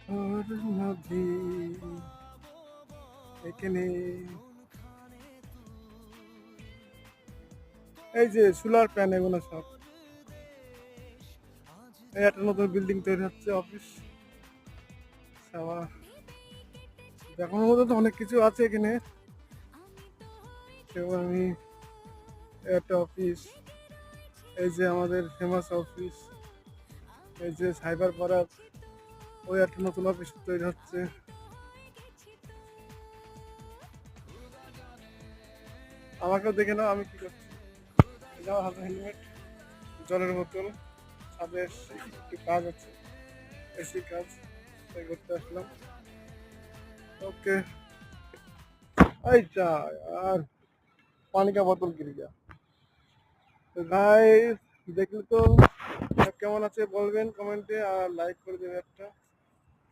ওর নদী এখানে এই যে সোলার প্যান এগুলো সব এই একটা নতুন বিল্ডিং তৈরি হচ্ছে অফিস দেখানোর মতো তো অনেক কিছু আছে এখানে যেমন আমি একটা অফিস এই যে আমাদের ফেমাস অফিস এই যে সাইবার পার্ক ওই একটা নতুন অফিস তৈরি হচ্ছে আমাকেও দেখে নাও আমি কি করছি এই যে আমার হাতে হেলমেট জলের বোতল ছাদে এসছি একটু কাজ আছে এসি কাজ তাই করতে আসলাম ओके अच्छा यार पानी का बोतल गिर गया तो गाइस देखले तो কেমন আছে বলবেন কমেন্টে আর লাইক করে দেবেন একটা